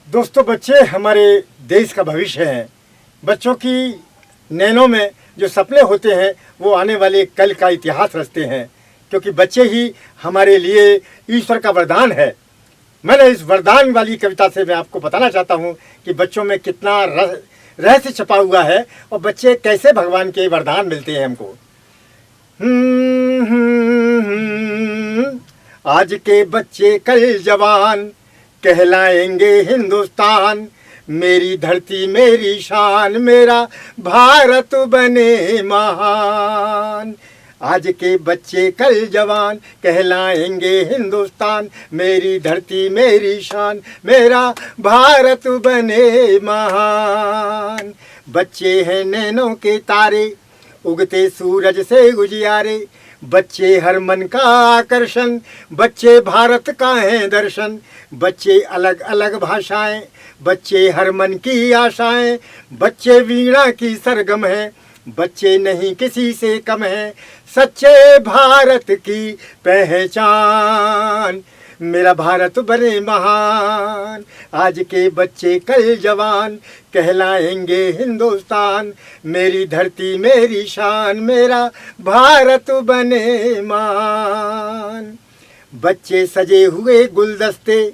दोस्तों, बच्चे हमारे देश का भविष्य हैं। बच्चों की नैनों में जो सपने होते हैं वो आने वाले कल का इतिहास रचते हैं, क्योंकि बच्चे ही हमारे लिए ईश्वर का वरदान है। मैंने इस वरदान वाली कविता से मैं आपको बताना चाहता हूँ कि बच्चों में कितना रहस्य छपा हुआ है और बच्चे कैसे भगवान के वरदान मिलते हैं हमको। आज के बच्चे कल जवान, कहलाएंगे हिंदुस्तान। मेरी धरती मेरी शान, मेरा भारत बने महान। आज के बच्चे कल जवान, कहलाएंगे हिंदुस्तान। मेरी धरती मेरी शान, मेरा भारत बने महान। बच्चे हैं नैनों के तारे, उगते सूरज से उजियारे। बच्चे हर मन का आकर्षण, बच्चे भारत का है दर्शन। बच्चे अलग अलग भाषाएं, बच्चे हर मन की आशाएं। बच्चे वीणा की सरगम है, बच्चे नहीं किसी से कम है। सच्चे भारत की पहचान, मेरा भारत बने महान। आज के बच्चे कल जवान, कहलाएंगे हिंदुस्तान। मेरी धरती मेरी शान, मेरा भारत बने महान। बच्चे सजे हुए गुलदस्ते,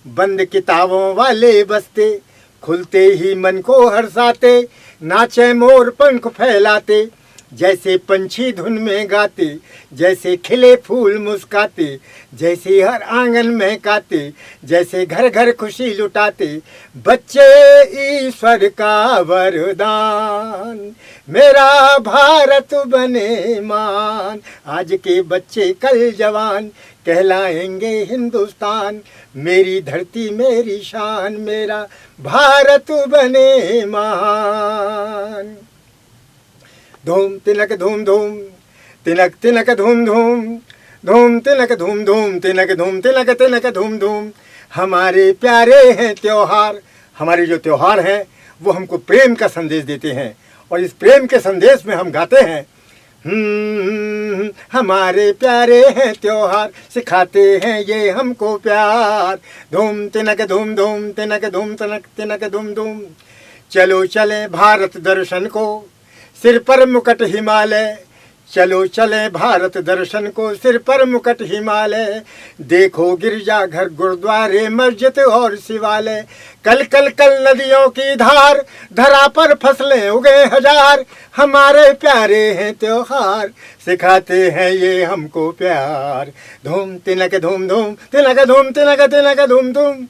बंद किताबों वाले बस्ते। खुलते ही मन को हर्षाते, नाचे मोर पंख फैलाते। जैसे पंछी धुन में गाते, जैसे खिले फूल मुस्काते। जैसे हर आंगन महकाते, जैसे घर घर खुशी लुटाते। बच्चे ईश्वर का वरदान, मेरा भारत बने मान। आज के बच्चे कल जवान, कहलाएंगे हिंदुस्तान। मेरी धरती मेरी शान, मेरा भारत बने महान। धूम तिलक धूम धूम, तिलक तिलक धूम धूम। धूम तिलक धूम धूम, तिलक धूम तिलक तिलक धूम धूम। हमारे प्यारे हैं त्योहार, हमारे जो त्योहार हैं वो हमको प्रेम का संदेश देते हैं, और इस प्रेम के संदेश में हम गाते हैं। हमारे प्यारे हैं त्योहार, सिखाते हैं ये हमको प्यार। धूम तिलक धूम धूम, तिलक धूम तिलक तिलक धूम धूम। चलो चले भारत दर्शन को, सिर पर मुकुट हिमालय। चलो चले भारत दर्शन को, सिर पर मुकुट हिमालय। देखो गिरजा घर गुरुद्वारे मस्जिद और शिवालय। कल कल कल नदियों की धार, धरा पर फसलें उगे हजार। हमारे प्यारे हैं त्योहार, सिखाते हैं ये हमको प्यार। धूम तिलक धूम धूम, तिलक धूम तिलक तिलक धूम धूम।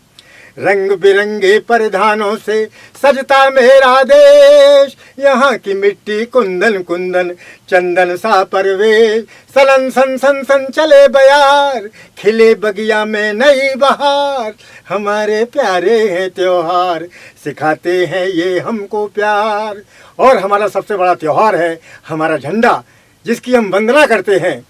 रंग बिरंगे परिधानों से सजता मेरा देश। यहाँ की मिट्टी कुंदन कुंदन, चंदन सा परवेश। सलन सन सन सन चले बयार, खिले बगिया में नई बहार। हमारे प्यारे हैं त्योहार, सिखाते हैं ये हमको प्यार। और हमारा सबसे बड़ा त्योहार है हमारा झंडा, जिसकी हम वंदना करते हैं।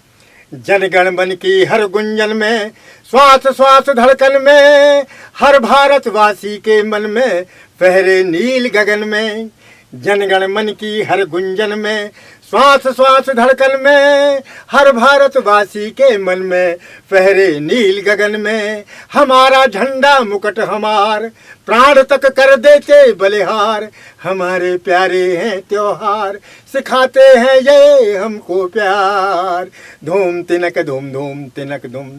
जनगण मन की हर गुंजन में, श्वास श्वास धड़कन में। हर भारतवासी के मन में फहरे नील गगन में। जनगण मन की हर गुंजन में, श्वास श्वास धड़कन में। हर भारतवासी के मन में फहरे नील गगन में। हमारा झंडा मुकुट हमार, प्राण तक कर देते बलिहार। हमारे प्यारे हैं त्योहार, सिखाते हैं ये हमको प्यार। धूम तिलक धूम धूम तिलक धूम।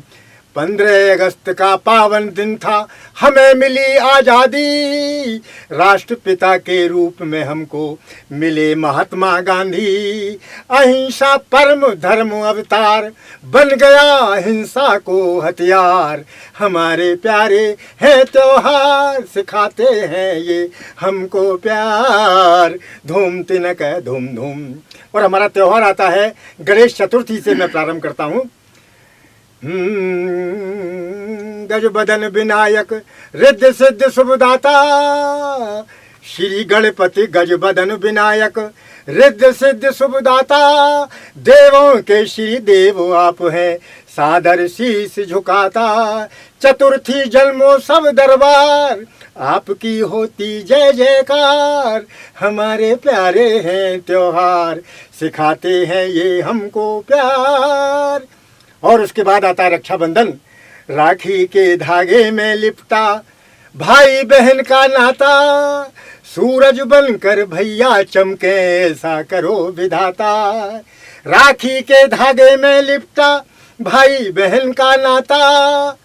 15 अगस्त का पावन दिन था, हमें मिली आज़ादी। राष्ट्रपिता के रूप में हमको मिले महात्मा गांधी। अहिंसा परम धर्म अवतार, बन गया हिंसा को हथियार। हमारे प्यारे हैं त्योहार, सिखाते हैं ये हमको प्यार। धूम तिलक धूम धूम। और हमारा त्योहार आता है गणेश चतुर्थी से मैं प्रारंभ करता हूँ। गजबदन विनायक, रिद्धि सिद्धि शुभदाता। श्री गणपति गजबदन विनायक, रिद्धि सिद्धि शुभदाता। देवों के श्री देव आप हैं, सादर शीश झुकाता। चतुर्थी जन्मोत्सव दरबार, आपकी होती जय जयकार। हमारे प्यारे हैं त्योहार, सिखाते हैं ये हमको प्यार। और उसके बाद आता है रक्षाबंधन। राखी के धागे में लिपटा, भाई बहन का नाता सूरज बनकर भैया चमके, ऐसा करो विधाता। राखी के धागे में लिपटा भाई बहन का नाता,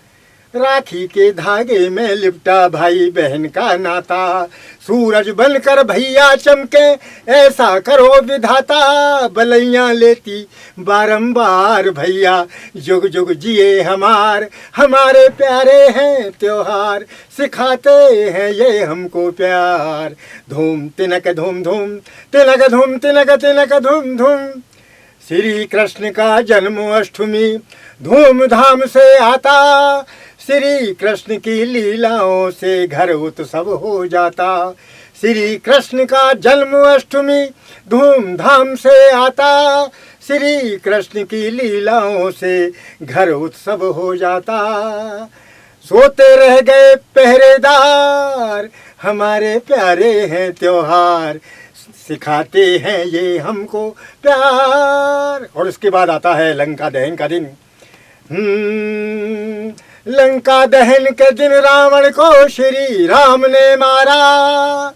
राखी के धागे में लिपटा भाई बहन का नाता। सूरज बनकर भैया चमके, ऐसा करो विधाता। बलैया लेती बारंबार भैया, जुग जुग जिए हमारे प्यारे हैं त्योहार, सिखाते हैं ये हमको प्यार। धूम तिनक धूम धूम, तिनक धूम तिनक तिनक धूम धूम। श्री कृष्ण का जन्माष्टमी धूमधाम से आता, श्री कृष्ण की लीलाओं से घर उत्सव हो जाता। श्री कृष्ण का जन्माष्टमी धूमधाम से आता, श्री कृष्ण की लीलाओं से घर उत्सव हो जाता। सोते रह गए पहरेदार, हमारे प्यारे हैं त्योहार, सिखाते हैं ये हमको प्यार। और उसके बाद आता है लंका दहन का दिन। लंका दहन के दिन रावण को श्री राम ने मारा।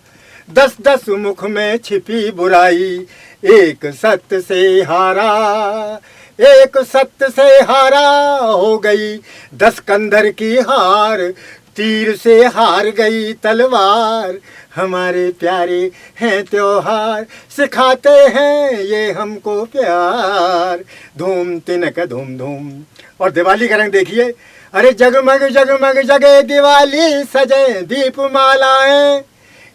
10-10 मुख में छिपी बुराई, एक सत्य से हारा, एक सत्य से हारा। हो गई 10 कंधर की हार, तीर से हार गई तलवार। हमारे प्यारे हैं त्योहार, सिखाते हैं ये हमको प्यार। धूम तिनक धूम धूम। और दिवाली का रंग देखिए, अरे जगमग जगमग जगे दिवाली, सजे दीप मालाएं।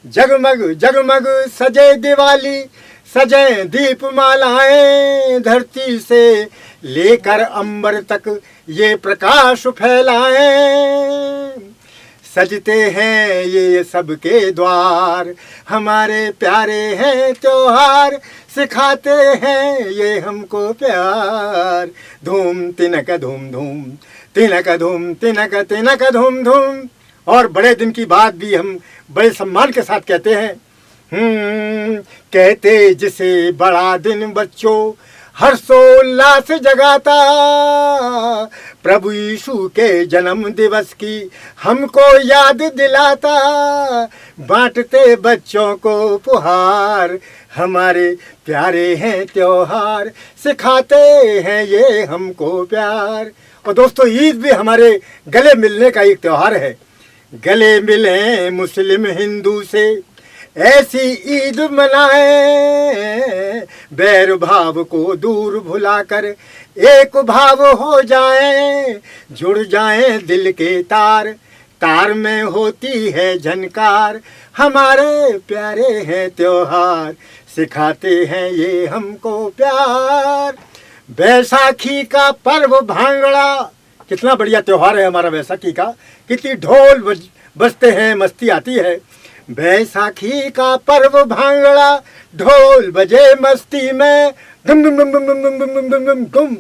जगमग जगमग सजे दिवाली, सजे दीप मालाएं। धरती से लेकर अंबर तक ये प्रकाश फैलाएं। सजते हैं ये सबके द्वार, हमारे प्यारे हैं त्योहार, सिखाते हैं ये हमको प्यार। धूम तिनक धूम धूम, तिनक धूम तिनक तिनक धूम धूम। और बड़े दिन की बात भी हम बड़े सम्मान के साथ कहते हैं। कहते जिसे बड़ा दिन बच्चों हर्षोल्लास जगाता, प्रभु यीशु के जन्म दिवस की हमको याद दिलाता। बांटते बच्चों को उपहार, हमारे प्यारे हैं त्योहार, सिखाते हैं ये हमको प्यार। और दोस्तों, ईद भी हमारे गले मिलने का एक त्योहार है। गले मिले मुस्लिम हिंदू से, ऐसी ईद मनाए। बैर भाव को दूर भुलाकर एक भाव हो जाए। जुड़ जाए दिल के तार, तार में होती है झनकार। हमारे प्यारे हैं त्योहार, सिखाते हैं ये हमको प्यार। बैसाखी का पर्व भांगड़ा, कितना बढ़िया त्योहार है हमारा बैसाखी का। कितनी ढोल बजते हैं, मस्ती आती है। बैसाखी का पर्व भांगड़ा, ढोल बजे मस्ती में, धुम धुम धुम धुम धुम धुम धुम धुम धुम धुम।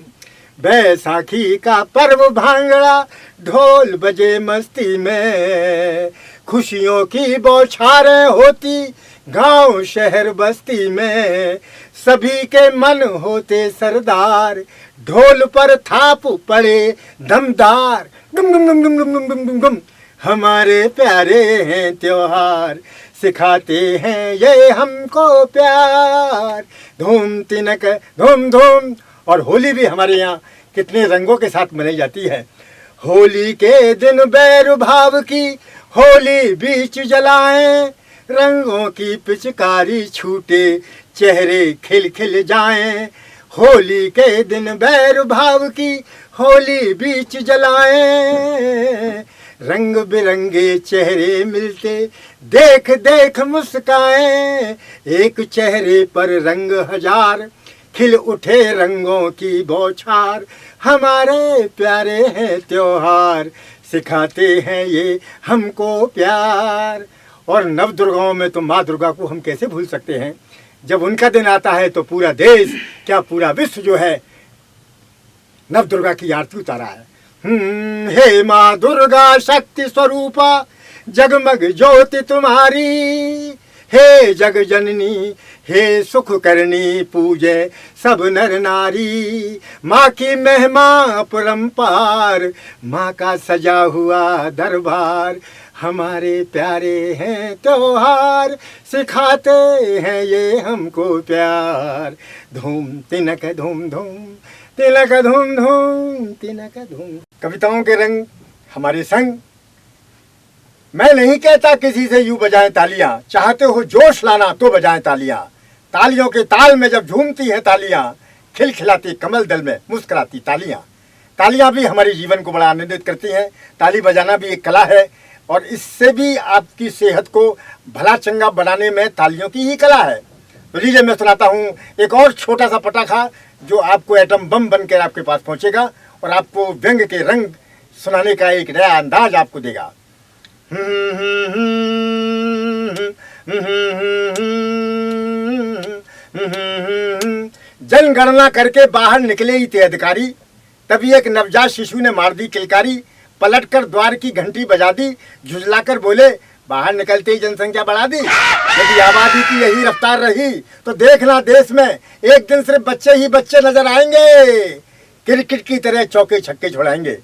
बैसाखी का पर्व भांगड़ा, ढोल बजे मस्ती में। खुशियों की बौछारें होती गांव शहर बस्ती में। सभी के मन होते सरदार, ढोल पर थाप पड़े दमदार। दुम दुम दुम दुम दुम दुम दुम दुम दुम। हमारे प्यारे हैं त्योहार, सिखाते हैं ये हमको प्यार। धूम तिनक धूम धूम। और होली भी हमारे यहाँ कितने रंगों के साथ मनाई जाती है। होली के दिन बैर भाव की होली बीच जलाएं। रंगों की पिचकारी छूटे, चेहरे खिल खिल जाएं। होली के दिन बैर भाव की होली बीच जलाएं। रंग बिरंगे चेहरे मिलते, देख देख मुस्काएं। एक चेहरे पर रंग हजार, खिल उठे रंगों की बौछार। हमारे प्यारे हैं त्योहार, सिखाते हैं ये हमको प्यार। और नव दुर्गाओं में तो माँ दुर्गा को हम कैसे भूल सकते हैं। जब उनका दिन आता है तो पूरा देश, क्या पूरा विश्व जो है, नव दुर्गा की आरती उतारा है। हे माँ दुर्गा शक्ति स्वरूपा, जगमग ज्योति तुम्हारी। हे जग जननी, हे सुख करनी, पूजे सब नर नारी। माँ की महिमा अपरंपार, माँ का सजा हुआ दरबार। हमारे प्यारे हैं त्योहार, सिखाते हैं ये हमको प्यार। धूम तिनक धूम धूम, तिलक धूम धूम, तिनक धूम। कविताओं के रंग हमारे संग। मैं नहीं कहता किसी से यूं बजाएं तालियां, चाहते हो जोश लाना तो बजाएं तालियां। तालियों के ताल में जब झूमती हैं तालियां, खिलखिलाती कमल दल में मुस्कुराती तालियां। तालियां भी हमारे जीवन को बड़ा आनंदित करती हैं। ताली बजाना भी एक कला है और इससे भी आपकी सेहत को भला चंगा बनाने में तालियों की ही कला है। तो लीजिए मैं सुनाता हूँ एक और छोटा सा पटाखा जो आपको एटम बम बनकर आपके पास पहुँचेगा और आपको व्यंग के रंग सुनाने का एक नया अंदाज आपको देगा। जनगणना करके बाहर निकले ही थे अधिकारी, तभी एक नवजात शिशु ने मार दी किलकारी। पलटकर द्वार की घंटी बजा दी, झुझलाकर बोले बाहर निकलते ही जनसंख्या बढ़ा दी। यदि आबादी की यही रफ्तार रही तो देखना देश में एक दिन सिर्फ बच्चे ही बच्चे नजर आएंगे। क्रिकेट की तरह चौके छक्के छुड़ाएंगे।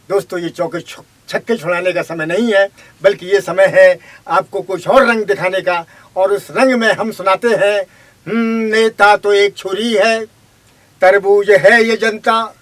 दोस्तों, ये चौके छक्के छुड़ाने का समय नहीं है, बल्कि ये समय है आपको कुछ और रंग दिखाने का। और उस रंग में हम सुनाते हैं, नेता तो एक छुरी है, तरबूज है ये जनता,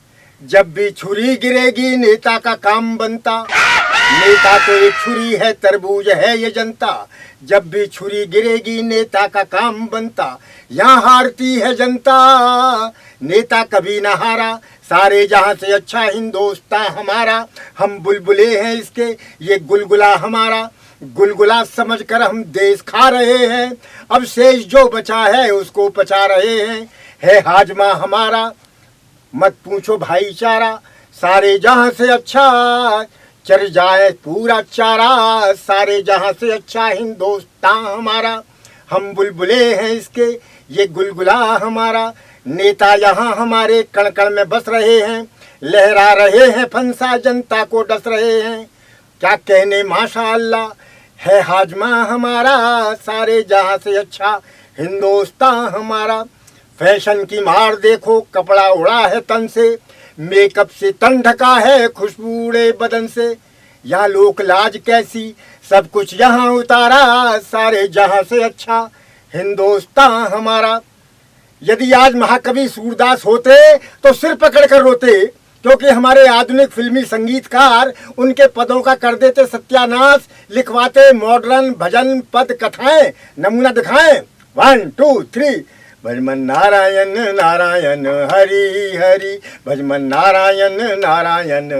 जब भी छुरी गिरेगी नेता का काम बनता। नेता तो एक छुरी है, तरबूज है ये जनता, जब भी छुरी गिरेगी नेता का काम बनता। यहाँ हारती है जनता, नेता कभी न हारा, सारे जहां से अच्छा हिंदुस्तान हमारा। हम बुलबुले हैं इसके, ये गुलगुला हमारा, गुलगुला समझकर हम देश खा रहे हैं। अब शेष जो बचा है उसको पचा रहे हैं। है हाजमा हमारा, मत पूछो भाईचारा, सारे जहां से अच्छा चर जाए पूरा चारा। सारे जहां से अच्छा हिंदुस्तान हमारा, हम बुलबुले हैं इसके, ये गुलगुला हमारा। नेता यहाँ हमारे कण कण में बस रहे हैं, लहरा रहे हैं फंसा जनता को डस रहे हैं। क्या कहने माशाअल्लाह, है हाजमा हमारा, सारे जहां से अच्छा हिंदुस्तान हमारा। फैशन की मार देखो, कपड़ा उड़ा है तन से, मेकअप से तन ढका है खुशबू उड़े बदन से। यहाँ लोक लाज कैसी, सब कुछ यहाँ उतारा, सारे जहां से अच्छा हिंदुस्तान हमारा। यदि आज महाकवि सूरदास होते तो सिर पकड़ कर रोते, क्योंकि हमारे आधुनिक फिल्मी संगीतकार उनके पदों का कर देते सत्यानाश। लिखवाते मॉडर्न भजन पद कथाएं, नमूना दिखाएं 1 2 3। भजमन नारायण नारायण हरि हरि, भजमन नारायण नारायण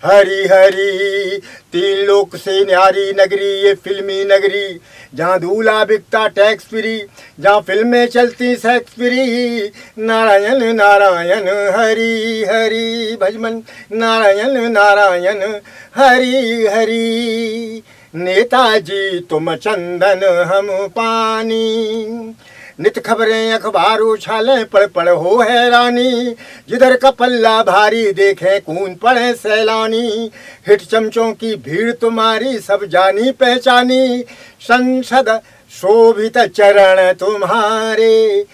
हरि हरि। तीन लोक से न्यारी नगरी ये फिल्मी नगरी, जहाँ दूल्हा बिकता टैक्स फ्री, जहाँ फिल्में चलती सेक्स फ्री। नारायण नारायण हरि हरि, भजमन नारायण नारायण हरि हरि। नेताजी तुम चंदन हम पानी, नित खबरें अखबार उछालें पढ़ पढ़ हो हैरानी। जिधर का पल्ला भारी देखें कून पड़े सैलानी। हिट चमचों की भीड़ तुम्हारी सब जानी पहचानी, संसद शोभित चरण तुम्हारे,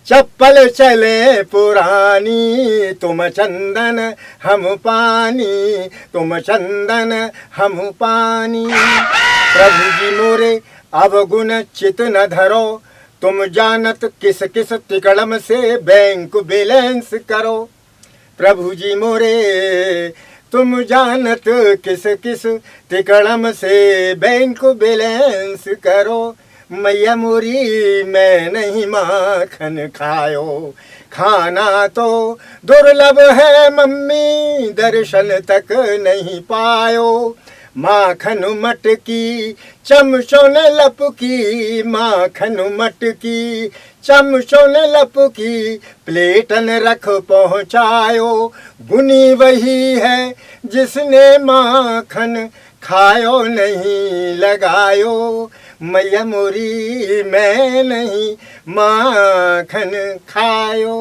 चप्पल चले पुरानी। तुम चंदन हम पानी, तुम चंदन हम पानी। प्रभु जी मोरे अवगुण चित न धरो, तुम जानत किस किस तिकड़म से बैंक बैलेंस करो। प्रभु जी मोरे तुम जानत किस किस तिकड़म से बैंक बैलेंस करो। मैया मोरी मैं नहीं माखन खायो, खाना तो दुर्लभ है मम्मी, दर्शन तक नहीं पायो। माखन मटकी चमचों ने लपकी, माखन मटकी चमचों ने लपकी, प्लेटन रख पहुँचायो। गुनी वही है जिसने माखन खायो नहीं लगायो। मैया मोरी मैं नहीं माखन खायो।